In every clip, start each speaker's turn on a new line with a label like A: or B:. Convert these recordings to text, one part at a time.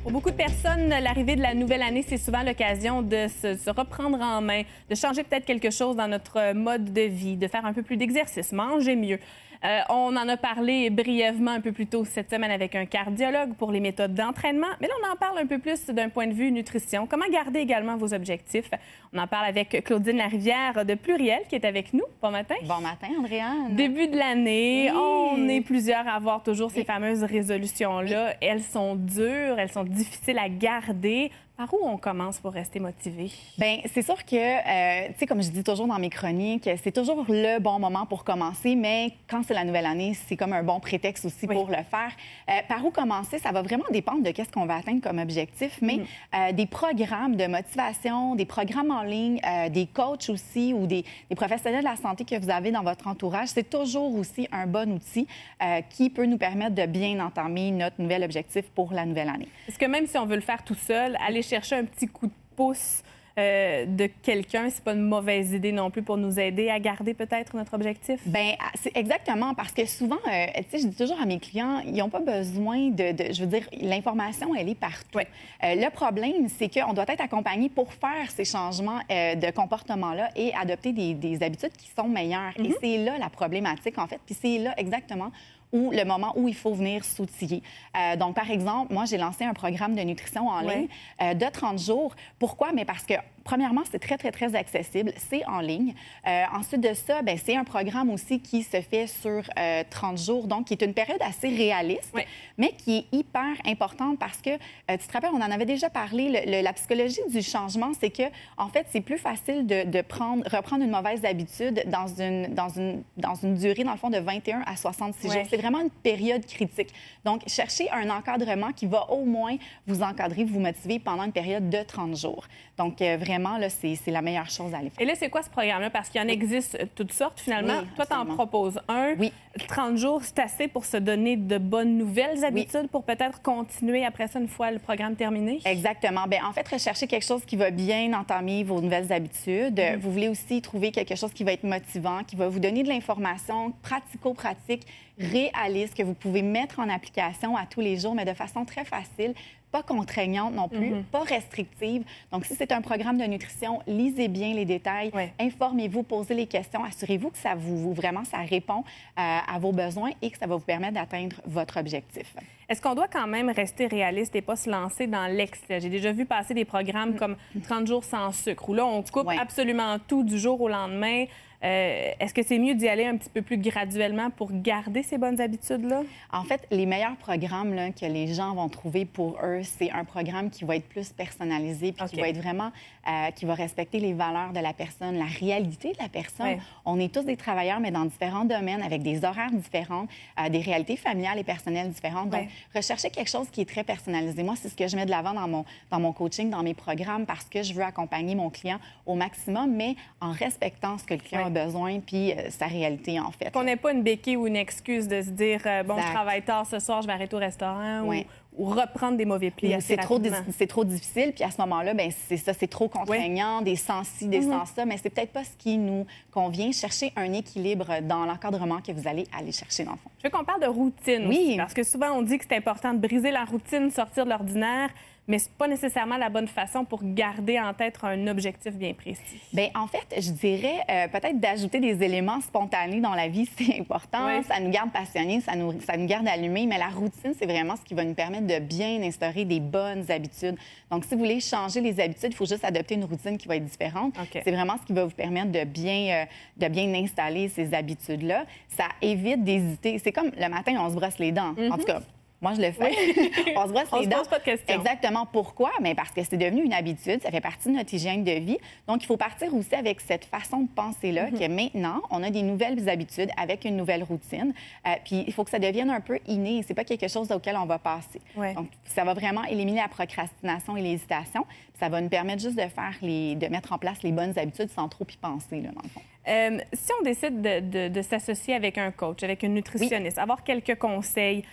A: Pour beaucoup de personnes, l'arrivée de la nouvelle année, c'est souvent l'occasion de se reprendre en main, de changer peut-être quelque chose dans notre mode de vie, de faire un peu plus d'exercice, manger mieux. On en a parlé brièvement un peu plus tôt cette semaine avec un cardiologue pour les méthodes d'entraînement, mais là, on en parle un peu plus d'un point de vue nutrition. Comment garder également vos objectifs? On en parle avec Claudine Larivière de Pluriel qui est avec nous. Bon matin.
B: Bon matin, Andréane.
A: Début de l'année,
B: Oui.
A: on est plusieurs à avoir toujours ces fameuses résolutions-là. Oui. Elles sont dures, elles sont difficiles à garder. Par où on commence pour rester motivé?
B: Bien, c'est sûr que, tu sais, comme je dis toujours dans mes chroniques, c'est toujours le bon moment pour commencer, mais quand c'est la nouvelle année, c'est comme un bon prétexte aussi pour le faire. Par où commencer? Ça va vraiment dépendre de qu'est-ce qu'on va atteindre comme objectif, mais des programmes de motivation, des programmes en ligne, des coachs aussi ou des professionnels de la santé que vous avez dans votre entourage, c'est toujours aussi un bon outil qui peut nous permettre de bien entamer notre nouvel objectif pour la nouvelle année.
A: Est-ce que même si on veut le faire tout seul, aller chercher un petit coup de pouce de quelqu'un, c'est pas une mauvaise idée non plus pour nous aider à garder peut-être notre objectif?
B: Bien, c'est exactement, parce que souvent, tu sais, je dis toujours à mes clients, ils n'ont pas besoin je veux dire, l'information, elle est partout.
A: Ouais.
B: Le problème, c'est qu'on doit être accompagné pour faire ces changements de comportement-là et adopter des habitudes qui sont meilleures. Et c'est là la problématique, en fait, puis c'est là exactement ou le moment où il faut venir s'outiller. Donc, par exemple, moi, j'ai lancé un programme de nutrition en ligne de 30 jours. Pourquoi? Mais parce que, premièrement, c'est très, très, très accessible. C'est en ligne. Ensuite de ça, bien, c'est un programme aussi qui se fait sur 30 jours, donc qui est une période assez réaliste, mais qui est hyper importante parce que, tu te rappelles, on en avait déjà parlé, la psychologie du changement, c'est que, en fait, c'est plus facile de reprendre une mauvaise habitude dans une durée, dans le fond, de 21 à 66 jours. C'est vraiment une période critique. Donc, cherchez un encadrement qui va au moins vous encadrer, vous motiver pendant une période de 30 jours. Donc, vraiment, là, c'est la meilleure chose à aller faire.
A: Et là, c'est quoi ce programme-là? Parce qu'il y en existe toutes sortes, finalement.
B: Oui,
A: toi, tu en proposes un.
B: Oui.
A: 30 jours, c'est assez pour se donner de bonnes nouvelles habitudes pour peut-être continuer après ça une fois le programme terminé?
B: Exactement. Bien, en fait, recherchez quelque chose qui va bien entamer vos nouvelles habitudes. Vous voulez aussi trouver quelque chose qui va être motivant, qui va vous donner de l'information pratico-pratique, réaliste, que vous pouvez mettre en application à tous les jours, mais de façon très facile, pas contraignante non plus, pas restrictive. Donc, si c'est un programme de nutrition, lisez bien les détails, informez-vous, posez les questions, assurez-vous que ça vraiment, ça répond à vos besoins et que ça va vous permettre d'atteindre votre objectif.
A: Est-ce qu'on doit quand même rester réaliste et pas se lancer dans l'excès? J'ai déjà vu passer des programmes comme 30 jours sans sucre, où là, on coupe absolument tout du jour au lendemain. Est-ce que c'est mieux d'y aller un petit peu plus graduellement pour garder ces bonnes habitudes-là?
B: En fait, les meilleurs programmes là, que les gens vont trouver pour eux, c'est un programme qui va être plus personnalisé puis qui va être vraiment, qui va respecter les valeurs de la personne, la réalité de la personne. On est tous des travailleurs, mais dans différents domaines, avec des horaires différents, des réalités familiales et personnelles différentes. Donc, recherchez quelque chose qui est très personnalisé. Moi, c'est ce que je mets de l'avant dans mon coaching, dans mes programmes, parce que je veux accompagner mon client au maximum, mais en respectant ce que le client a besoin puis sa réalité, en fait.
A: Qu'on n'ait pas une béquille ou une excuse de se dire bon, je travaille tard ce soir, je vais arrêter au restaurant ou reprendre des mauvais plis assez rapidement.
B: C'est trop difficile, puis à ce moment-là, bien, c'est ça, c'est trop contraignant, des sans ci, des sans ça, mais c'est peut-être pas ce qui nous convient. Chercher un équilibre dans l'encadrement que vous allez aller chercher, dans le fond.
A: Je veux qu'on parle de routine aussi, parce que souvent, on dit que c'est important de briser la routine, sortir de l'ordinaire, mais c'est pas nécessairement la bonne façon pour garder en tête un objectif bien précis.
B: Bien, en fait, je dirais peut-être d'ajouter des éléments spontanés dans la vie, c'est important. Ça nous garde passionnés, ça nous garde allumés, mais la routine, c'est vraiment ce qui va nous permettre de bien instaurer des bonnes habitudes. Donc, si vous voulez changer les habitudes, il faut juste adopter une routine qui va être différente. C'est vraiment ce qui va vous permettre de bien installer ces habitudes-là. Ça évite d'hésiter. C'est comme le matin, on se brosse les dents. En tout cas, moi, je le fais. On se brosse les dents.
A: On se pose pas de questions.
B: Exactement. Pourquoi? Bien, parce que c'est devenu une habitude. Ça fait partie de notre hygiène de vie. Donc, il faut partir aussi avec cette façon de penser-là, que maintenant, on a des nouvelles habitudes avec une nouvelle routine. Puis, il faut que ça devienne un peu inné. C'est pas quelque chose auquel on va passer. Donc, ça va vraiment éliminer la procrastination et l'hésitation. Ça va nous permettre juste de mettre en place les bonnes habitudes sans trop y penser, là, dans le fond.
A: Si on décide de s'associer avec un coach, avec une nutritionniste, avoir quelques conseils,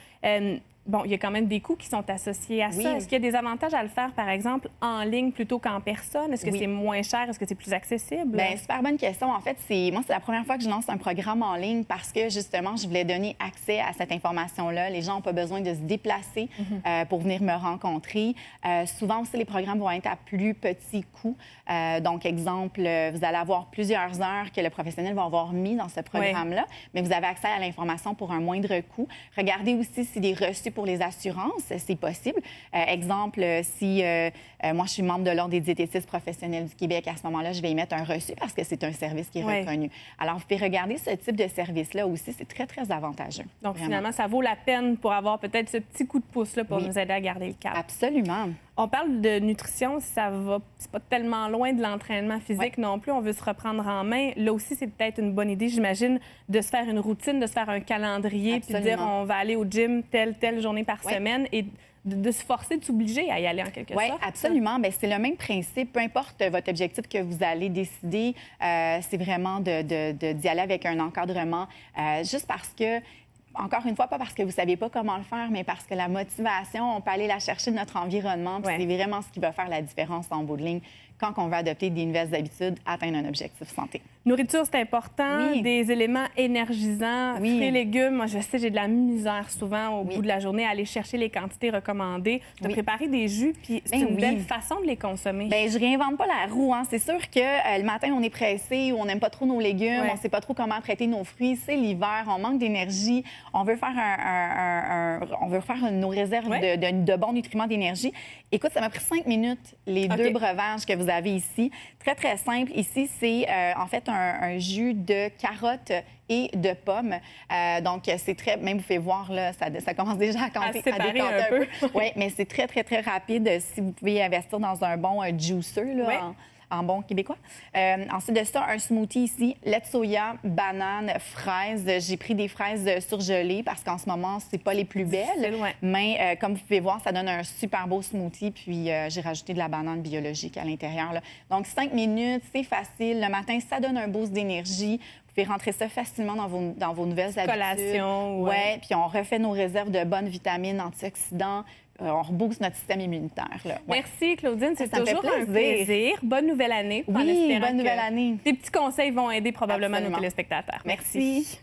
A: bon, il y a quand même des coûts qui sont associés à ça.
B: Oui.
A: Est-ce qu'il y a des avantages à le faire, par exemple, en ligne plutôt qu'en personne? Est-ce que
B: Oui.
A: c'est moins cher? Est-ce que c'est plus accessible?
B: Bien, super bonne question. En fait, moi, c'est la première fois que je lance un programme en ligne parce que, justement, je voulais donner accès à cette information-là. Les gens n'ont pas besoin de se déplacer pour venir me rencontrer. Souvent aussi, les programmes vont être à plus petit coût. Donc, exemple, vous allez avoir plusieurs heures que le professionnel va avoir mis dans ce programme-là, mais vous avez accès à l'information pour un moindre coût. Regardez aussi s'il est reçu pour les assurances, c'est possible. Exemple, si moi, je suis membre de l'Ordre des diététistes professionnels du Québec, à ce moment-là, je vais y mettre un reçu parce que c'est un service qui est reconnu. Alors, vous pouvez regarder ce type de service-là aussi. C'est très, très avantageux.
A: Donc,
B: vraiment.
A: finalement, ça vaut la peine pour avoir peut-être ce petit coup de pouce-là pour nous aider à garder le cap.
B: Absolument.
A: On parle de nutrition, c'est pas tellement loin de l'entraînement physique non plus. On veut se reprendre en main. Là aussi, c'est peut-être une bonne idée, j'imagine, de se faire une routine, de se faire un calendrier, puis de dire on va aller au gym telle journée par semaine et de se forcer, de s'obliger à y aller en quelque sorte.
B: Oui, absolument. Bien, c'est le même principe. Peu importe votre objectif que vous allez décider, c'est vraiment d'y aller avec un encadrement, juste parce que encore une fois, pas parce que vous ne savez pas comment le faire, mais parce que la motivation, on peut aller la chercher de notre environnement. Puis c'est vraiment ce qui va faire la différence en bout de ligne quand on va adopter des nouvelles habitudes, atteindre un objectif santé.
A: Nourriture, c'est important.
B: Oui.
A: Des éléments énergisants, fruits et légumes. Moi, je sais, j'ai de la misère souvent au bout de la journée à aller chercher les quantités recommandées. De préparer des jus, puis c'est une belle façon de les consommer.
B: Bien, je réinvente pas la roue. Hein. C'est sûr que le matin, on est pressé ou on n'aime pas trop nos légumes, on ne sait pas trop comment traiter nos fruits. C'est l'hiver, on manque d'énergie. On veut faire on veut faire nos réserves de bons nutriments d'énergie. Écoute, ça m'a pris 5 minutes, les 2 breuvages que vous avez ici. Très, très simple. Ici, c'est en fait un jus de carottes et de pommes. Donc, c'est très... Même, vous pouvez voir, là, ça commence déjà à décanter un peu. Oui, mais c'est très, très, très rapide si vous pouvez investir dans un bon juicer, là, en bon québécois. Ensuite de ça, un smoothie ici, lait de soya, banane, fraises. J'ai pris des fraises surgelées parce qu'en ce moment, c'est pas les plus belles. Mais comme vous pouvez voir, ça donne un super beau smoothie. Puis j'ai rajouté de la banane biologique à l'intérieur. Donc 5 minutes, c'est facile. Le matin, ça donne un boost d'énergie. Vous pouvez rentrer ça facilement dans vos nouvelles habitudes.
A: Collation,
B: oui. Puis on refait nos réserves de bonnes vitamines, antioxydants. On rebooste notre système immunitaire. Là.
A: Merci, Claudine. C'est toujours un plaisir. Bonne nouvelle année.
B: Oui, bonne nouvelle année.
A: Tes petits conseils vont aider probablement nos téléspectateurs.
B: Merci.